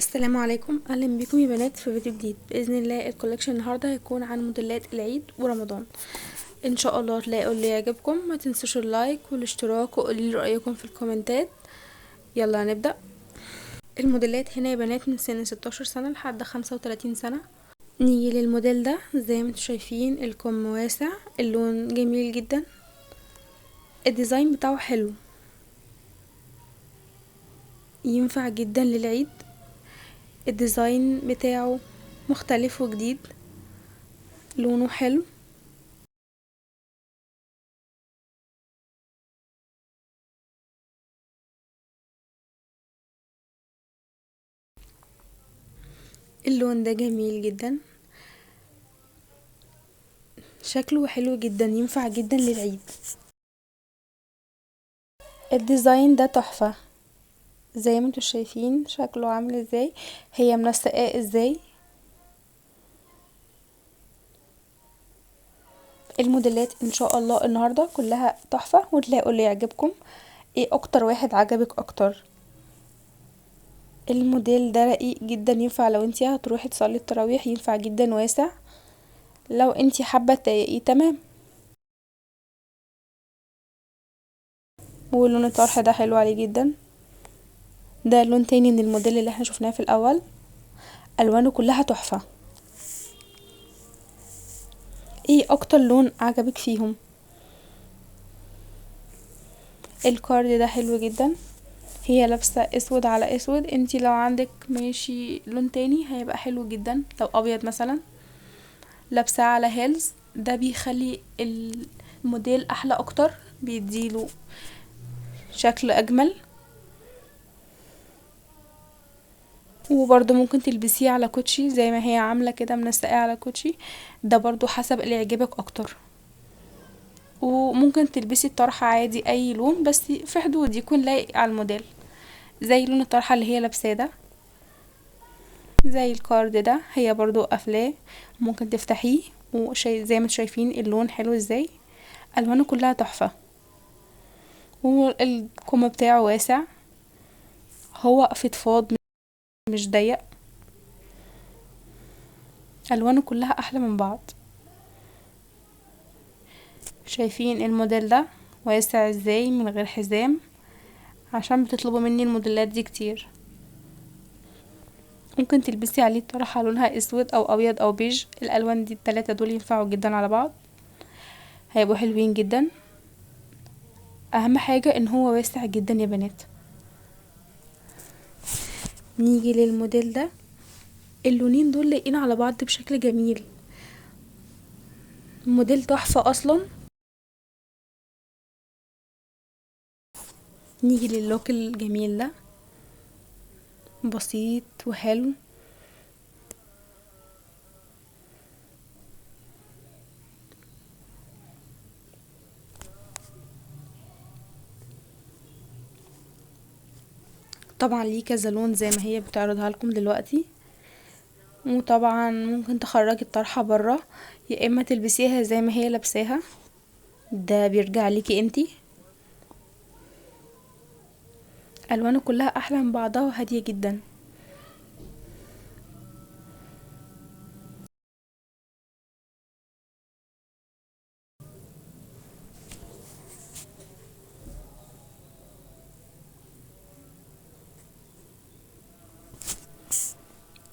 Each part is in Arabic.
السلام عليكم، اهلا بكم يا بنات في فيديو جديد. باذن الله الكولكشن النهارده هيكون عن موديلات العيد ورمضان. ان شاء الله تلاقوا اللي يعجبكم. ما تنسوش اللايك والاشتراك وقولوا لي رايكم في الكومنتات. يلا هنبدا. الموديلات هنا يا بنات من سن 16 سنه لحد 35 سنه. نيجي للموديل ده، زي ما انتم شايفين الكم واسع، اللون جميل جدا، الديزاين بتاعه حلو، ينفع جدا للعيد. الديزاين بتاعه مختلف وجديد، لونه حلو. اللون ده جميل جدا، شكله حلو جدا، ينفع جدا للعيد. الديزاين ده تحفة، زي ما انتوا شايفين شكله عامل ازاي، هي منسقاه ازاي. الموديلات ان شاء الله النهاردة كلها تحفة، وتلاقوا اللي يعجبكم. ايه اكتر واحد عجبك اكتر؟ الموديل ده رقيق جدا، ينفع لو انتي هتروحي تصلي التراويح، ينفع جدا، واسع. لو انتي حابة تضيقيه تمام. ولون الطرح ده حلو عليه جدا. ده لون تاني من الموديل اللي احنا شفناه في الاول، الوانه كلها تحفة. ايه اكتر لون عجبك فيهم؟ الكارد ده حلو جدا، هي لابسه اسود على اسود. انتي لو عندك ماشي لون تاني هيبقى حلو جدا، لو ابيض مثلا. لابسه على هيلز، ده بيخلي الموديل احلى اكتر، بيديله شكل اجمل. وبرضه ممكن تلبسيه على كوتشي زي ما هي عامله كده، منسقاه على كوتشي. ده برضه حسب اللي يعجبك اكتر. وممكن تلبسي الطرحه عادي اي لون، بس في حدود يكون لايق على الموديل، زي لون الطرحه اللي هي لابساه ده. زي الكارد ده، هي برضو قافلاه، ممكن تفتحيه. زي ما انتوا شايفين اللون حلو ازاي، الوانه كلها تحفة. والكم بتاعه واسع، هو فضفاض مش ضيق. الوانه كلها احلى من بعض. شايفين الموديل ده واسع ازاي من غير حزام، عشان بتطلبوا مني الموديلات دي كتير. ممكن تلبسي عليه طرحة لونها اسود او ابيض او بيج، الالوان دي التلاتة دول ينفعوا جدا على بعض، هيبقوا حلوين جدا. اهم حاجة ان هو واسع جدا يا بنات. نيجي للموديل ده، اللونين دول لايقين على بعض بشكل جميل، موديل تحفة اصلا. نيجي للوك الجميل ده، بسيط وحلو. طبعا ليه كذا لون زي ما هي بتعرضها لكم دلوقتي. وطبعا ممكن تخرجي الطرحة برا، يا اما تلبسيها زي ما هي لابساها، ده بيرجع ليكي انتي. الوانه كلها احلى من بعضها وهادية جدا.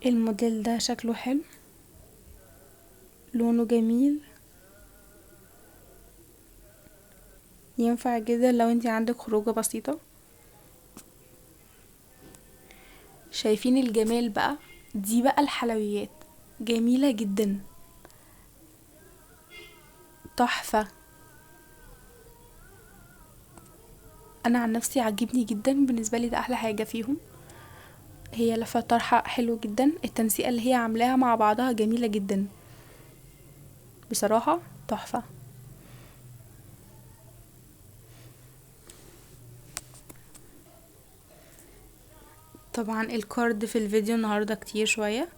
الموديل ده شكله حلو، لونه جميل، ينفع جدا لو انتي عندك خروجة بسيطة. شايفين الجمال بقى؟ دي بقى الحلويات، جميلة جدا، تحفة. انا عن نفسي عجبني جدا، بالنسبة لي ده احلى حاجة فيهم. هي لفة طرحة حلو جدا، التنسيقة اللي هي عاملاها مع بعضها جميلة جدا، بصراحة تحفة. طبعا الكارد في الفيديو النهاردة كتير شوية،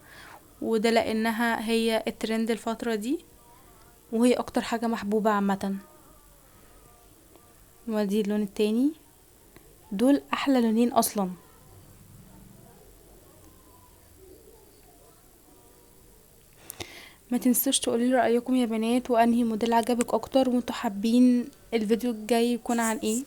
وده لانها هي الترند الفترة دي، وهي اكتر حاجة محبوبة عامة. ودي اللون التاني، دول احلى لونين اصلا. ما تنسوش تقولي رأيكم يا بنات، وانهي موديل عجبك اكتر، وانتوا حابين الفيديو الجاي يكون عن ايه.